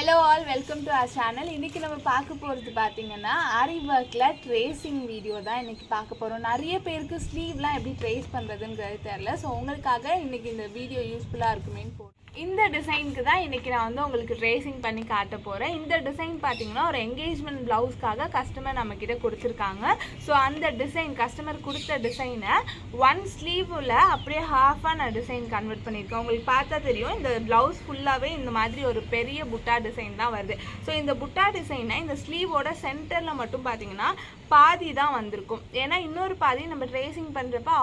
Hello all, welcome to our channel. இன்னைக்கு நம்ம பார்க்க போறது பாத்தீங்கன்னா ஆரி வர்க்ல ட்ரேசிங் வீடியோ தான் இன்னைக்கு பார்க்க போறோம். நிறைய பேருக்கு ஸ்லீவ்லாம் எப்படி ட்ரேஸ் பண்றதுங்கிறது தெரியல. சோ உங்களுக்காக இன்னைக்கு இந்த வீடியோ யூஸ்ஃபுல்லா இருக்குமேன்னு போறேன். இந்த டிசைனுக்கு தான் இன்னைக்கு நான் வந்து உங்களுக்கு ட்ரேசிங் பண்ணி காட்ட போறேன். இந்த டிசைன் பாத்தீங்கன்னா ஒரு என்கேஜ்மென்ட் ப்ளவுஸ்க்காக கஸ்டமர் நம்ம கிட்ட கொடுத்திருக்காங்க. சோ அந்த டிசைன் கஸ்டமர் கொடுத்த டிசைனை ஒன் ஸ்லீவ்ல அப்படியே ஹாஃபா நான் டிசைன் கன்வெர்ட் பண்ணியிருக்கேன். உங்களுக்கு பார்த்தா தெரியும் இந்த ப்ளவுஸ் ஃபுல்லாவே இந்த மாதிரி ஒரு பெரிய புட்டா டிசைன் தான் வருது. ஸோ இந்த புட்டா டிசைனை இந்த ஸ்லீவோட சென்டரில் மட்டும் பார்த்தீங்கன்னா பாதி தான் வந்திருக்கும். ஏன்னா இன்னொரு பாதி நம்ம ட்ரேசிங் பண்ணுறப்ப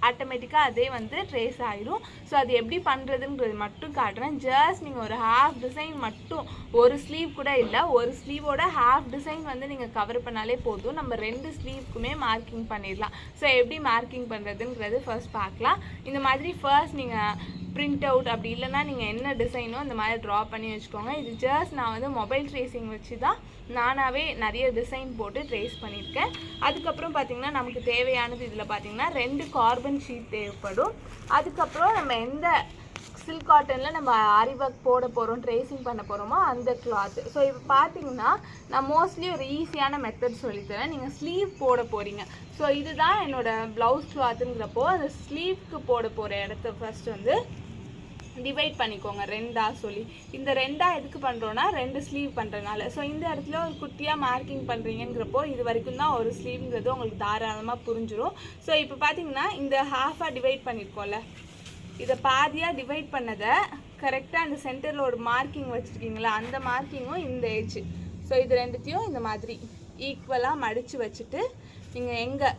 ஆட்டோமேட்டிக்காக அதே வந்து ட்ரேஸ் ஆகிடும். ஸோ அது எப்படி பண்ணுறதுன்றது மட்டும் காட்டுறேன். ஜஸ்ட் நீங்கள் ஒரு ஹாஃப் டிசைன் மட்டும், ஒரு ஸ்லீவ் கூட இல்லை, ஒரு ஸ்லீவோட ஹாஃப் டிசைன் வந்து நீங்கள் கவர் பண்ணாலே போதும். நம்ம ரெண்டு ஸ்லீவ்க்குமே மார்க்கிங் பண்ணிடலாம். ஸோ எப்படி மார்க்கிங் பண்ணுறதுங்கிறது ஃபர்ஸ்ட் பார்க்கலாம். இந்த மாதிரி ஃபர்ஸ்ட் நீங்கள் பிரிண்ட் அவுட் அப்படி இல்லைனா நீங்கள் என்ன டிசைனோ அந்த மாதிரி ட்ரா பண்ணி வச்சுக்கோங்க. இது ஜஸ்ட் நான் வந்து மொபைல் ட்ரேசிங் வச்சு தான் நானாகவே நிறைய டிசைன் போட்டு ட்ரேஸ் பண்ணியிருக்கேன். அதுக்கப்புறம் பார்த்திங்கன்னா நமக்கு தேவையானது இதில் பார்த்திங்கன்னா 2 கார்பன் ஷீட் தேவைப்படும். அதுக்கப்புறம் நம்ம எந்த சில்க் காட்டனில் நம்ம ஆரி ஒர்க் போட போகிறோம், ட்ரேசிங் பண்ண போகிறோமோ அந்த கிளாத். ஸோ இப்போ பார்த்தீங்கன்னா நான் மோஸ்ட்லி ஒரு ஈஸியான மெத்தட் சொல்லித்தரேன். நீங்கள் ஸ்லீவ் போட போகிறீங்க. ஸோ இதுதான் என்னோடய ப்ளவுஸ் கிளாத்துங்கிறப்போ அந்த ஸ்லீவ்க்கு போட போகிற இடத்த ஃபர்ஸ்ட் வந்து டிவைட் பண்ணிக்கோங்க ரெண்டாக சொல்லி. இந்த ரெண்டாக எதுக்கு பண்ணுறோன்னா 2 ஸ்லீவ் பண்ணுறதுனால. ஸோ இந்த இடத்துல ஒரு குட்டியாக மார்க்கிங் பண்ணுறீங்கிறப்போ இது வரைக்கும் தான் ஒரு ஸ்லீவ்ங்கிறது உங்களுக்கு தாராளமாக புரிஞ்சிடும். ஸோ இப்போ பார்த்தீங்கன்னா இந்த ஹாஃபாக டிவைட் பண்ணியிருக்கோம்ல, இதை பாதியாக டிவைட் பண்ணதை கரெக்டாக அந்த சென்டரில் ஒரு மார்க்கிங் வச்சுருக்கீங்களா, அந்த மார்க்கிங்கும் இந்த ஏஜ். ஸோ இது ரெண்டுத்தையும் இந்த மாதிரி ஈக்குவலாக மடித்து வச்சுட்டு நீங்கள் எங்கே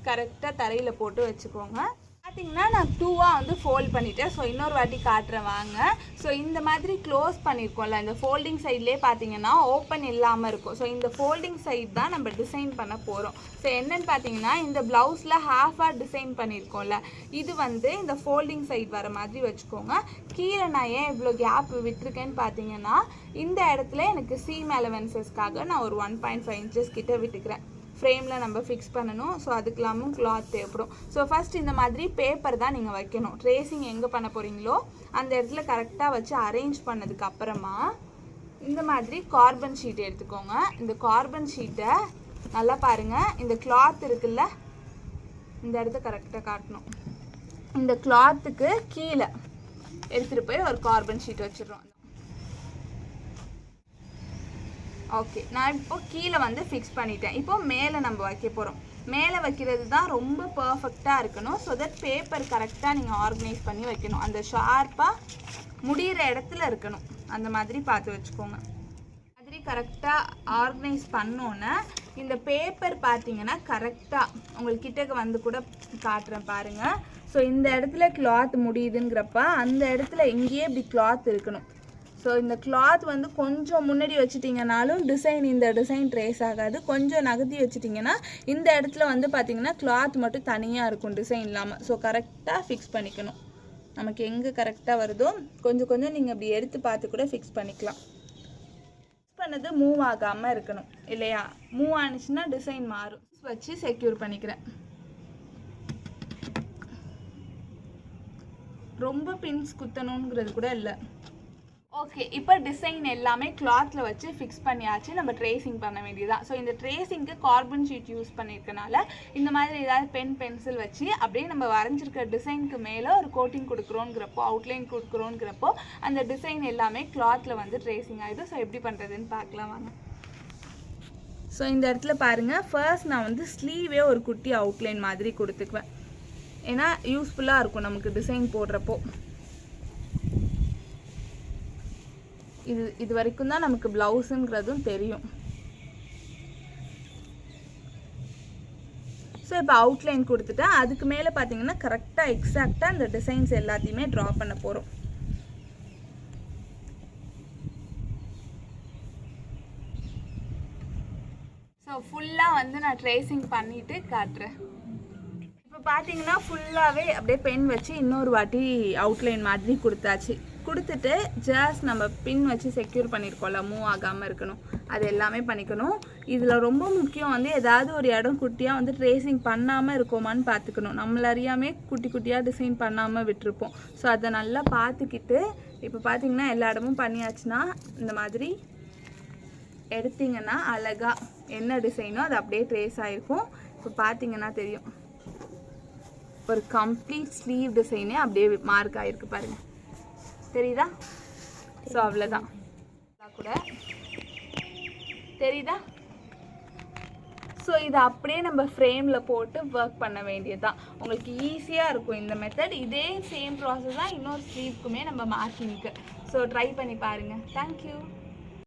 கரெக்டாக தரையில் போட்டு வச்சுக்கோங்க. பார்த்தீங்கன்னா நான் 2ஆக வந்து ஃபோல்ட் பண்ணிவிட்டேன். ஸோ இன்னொரு வாட்டி காட்டுறேன் வாங்க. ஸோ இந்த மாதிரி க்ளோஸ் பண்ணியிருக்கோம்ல, இந்த ஃபோல்டிங் சைட்லேயே பார்த்தீங்கன்னா ஓப்பன் இல்லாமல் இருக்கும். ஸோ இந்த ஃபோல்டிங் சைட் தான் நம்ம டிசைன் பண்ண போகிறோம். ஸோ என்னென்னு பார்த்தீங்கன்னா இந்த ப்ளவுஸில் ஹாஃபாக டிசைன் பண்ணியிருக்கோம்ல, இது வந்து இந்த ஃபோல்டிங் சைட் வர மாதிரி வச்சுக்கோங்க. கீழே நான் ஏன் இவ்வளோ கேப் விட்டுருக்கேன்னு பார்த்தீங்கன்னா இந்த இடத்துல எனக்கு சீம் அலவன்சஸ்க்காக நான் ஒரு 1.5 இன்ச்சஸ் கிட்ட விட்டுக்கிறேன். ஃப்ரேமில் நம்ம ஃபிக்ஸ் பண்ணணும். ஸோ அதுக்கெல்லாமும் கிளாத் தேவைப்படும். ஸோ ஃபஸ்ட் இந்த மாதிரி பேப்பர் தான் நீங்கள் வைக்கணும். ட்ரேசிங் எங்கே பண்ண போகிறீங்களோ அந்த இடத்துல கரெக்டாக வச்சு அரேஞ்ச் பண்ணதுக்கு அப்புறமா இந்த மாதிரி கார்பன் ஷீட் எடுத்துக்கோங்க. இந்த கார்பன் ஷீட்டை நல்லா பாருங்கள், இந்த கிளாத் இருக்குல்ல, இந்த இடத்த கரெக்டாக காட்டணும். இந்த கிளாத்துக்கு கீழே எடுத்துகிட்டு போய் ஒரு கார்பன் ஷீட் வச்சிடுறோம். ஓகே, நான் இப்போ கீழே வந்து ஃபிக்ஸ் பண்ணிட்டேன். இப்போ மேலே நம்ம வைக்க போகிறோம். மேலே வைக்கிறது தான் ரொம்ப பர்ஃபெக்டாக இருக்கணும். ஸோ தட் பேப்பர் கரெக்டாக நீங்கள் ஆர்கனைஸ் பண்ணி வைக்கணும். அந்த ஷார்ப்பாக முடிகிற இடத்துல இருக்கணும். அந்த மாதிரி பார்த்து வச்சுக்கோங்க. மாதிரி கரெக்டாக ஆர்கனைஸ் பண்ணோன்னே இந்த பேப்பர் பார்த்தீங்கன்னா கரெக்டாக உங்களுக்கு கிட்டக்கு வந்து கூட காட்டுறேன் பாருங்கள். ஸோ இந்த இடத்துல கிளாத் முடியுதுங்கிறப்ப அந்த இடத்துல இங்கேயே இப்படி கிளாத் இருக்கணும். ஸோ இந்த கிளாத் வந்து கொஞ்சம் முன்னாடி வச்சுட்டிங்கனாலும் இந்த டிசைன் ட்ரேஸ் ஆகாது. கொஞ்சம் நகர்த்தி வச்சுட்டிங்கன்னா இந்த இடத்துல வந்து பார்த்திங்கன்னா கிளாத் மட்டும் தனியாக இருக்கும், டிசைன் இல்லாமல். ஸோ கரெக்டாக ஃபிக்ஸ் பண்ணிக்கணும். நமக்கு எங்கே கரெக்டாக வருதோ கொஞ்சம் கொஞ்சம் நீங்கள் இப்படி எடுத்து பார்த்து கூட ஃபிக்ஸ் பண்ணிக்கலாம். ஃபிக்ஸ் பண்ணது மூவ் ஆகாமல் இருக்கணும் இல்லையா? மூவ் ஆனிச்சுன்னா டிசைன் மாறும். வச்சு செக்யூர் பண்ணிக்கிறேன். ரொம்ப பின்ஸ் குத்தணுங்கிறது கூட இல்லை. ஓகே, இப்போ டிசைன் எல்லாமே கிளாத்தில் வச்சு ஃபிக்ஸ் பண்ணியாச்சு. நம்ம ட்ரேசிங் பண்ண வேண்டியதுதான். ஸோ இந்த ட்ரேசிங்க்கு கார்பன் ஷீட் யூஸ் பண்ணியிருக்கனால இந்த மாதிரி ஏதாவது பென்சில் வச்சு அப்படியே நம்ம வரைஞ்சிருக்கிற டிசைனுக்கு மேலே ஒரு கோட்டிங் கொடுக்குறோங்கிறப்போ, அவுட்லைன் கொடுக்குறோங்கிறப்போ அந்த டிசைன் எல்லாமே கிளாத்தில் வந்து ட்ரேசிங் ஆகிடும். ஸோ எப்படி பண்ணுறதுன்னு பார்க்கலாம் வாங்க. ஸோ இந்த இடத்துல பாருங்கள், ஃபர்ஸ்ட் நான் வந்து ஸ்லீவே ஒரு குட்டி அவுட்லைன் மாதிரி கொடுத்துக்குவேன். ஏன்னா யூஸ்ஃபுல்லாக இருக்கும் நமக்கு டிசைன் போடுறப்போ. இது வரைக்கும் தான் நமக்கு ப்ளவுஸுங்கிறதும் தெரியும். ஸோ இப்போ அவுட்லைன் கொடுத்துட்டேன். அதுக்கு மேலே பார்த்தீங்கன்னா கரெக்டாக எக்ஸாக்டாக அந்த டிசைன்ஸ் எல்லாத்தையுமே ட்ரா பண்ண போகிறோம். ஸோ ஃபுல்லாக வந்து நான் ட்ரேசிங் பண்ணிவிட்டு காட்டுறேன். இப்போ பார்த்தீங்கன்னா ஃபுல்லாகவே அப்படியே பென் வச்சு இன்னொரு வாட்டி அவுட்லைன் மாதிரி கொடுத்துட்டு ஜஸ்ட் நம்ம பின் வச்சு செக்யூர் பண்ணியிருக்கோம்ல, மூவ் ஆகாமல் இருக்கணும். அது எல்லாமே பண்ணிக்கணும். இதில் ரொம்ப முக்கியம் வந்து ஏதாவது ஒரு இடம் குட்டியாக வந்து ட்ரேசிங் பண்ணாமல் இருக்கோமான்னு பார்த்துக்கணும். நம்மள அறியாமே குட்டி குட்டியாக டிசைன் பண்ணாமல் விட்டுருப்போம். ஸோ அதை நல்லா பார்த்துக்கிட்டு இப்போ பார்த்தீங்கன்னா எல்லா இடமும் பண்ணியாச்சுன்னா இந்த மாதிரி எடுத்தீங்கன்னா அழகாக என்ன டிசைனோ அது அப்படியே ட்ரேஸ் ஆகிருக்கும். இப்போ பார்த்தீங்கன்னா தெரியும் ஒரு கம்ப்ளீட் ஸ்லீவ் டிசைனே அப்படியே மார்க் ஆகிருக்கு பாருங்கள், தெரியுதா? ஸோ அவ்வளோதான் கூட தெரியுதா? ஸோ இதை அப்படியே நம்ம ஃப்ரேமில் போட்டு ஒர்க் பண்ண வேண்டியதுதான். உங்களுக்கு ஈஸியாக இருக்கும் இந்த மெத்தட். இதே சேம் ப்ராசஸ் தான் இன்னொரு ஸ்லீவ்க்குமே நம்ம மார்க்கிங்க்கு. ஸோ ட்ரை பண்ணி பாருங்கள். தேங்க்யூ.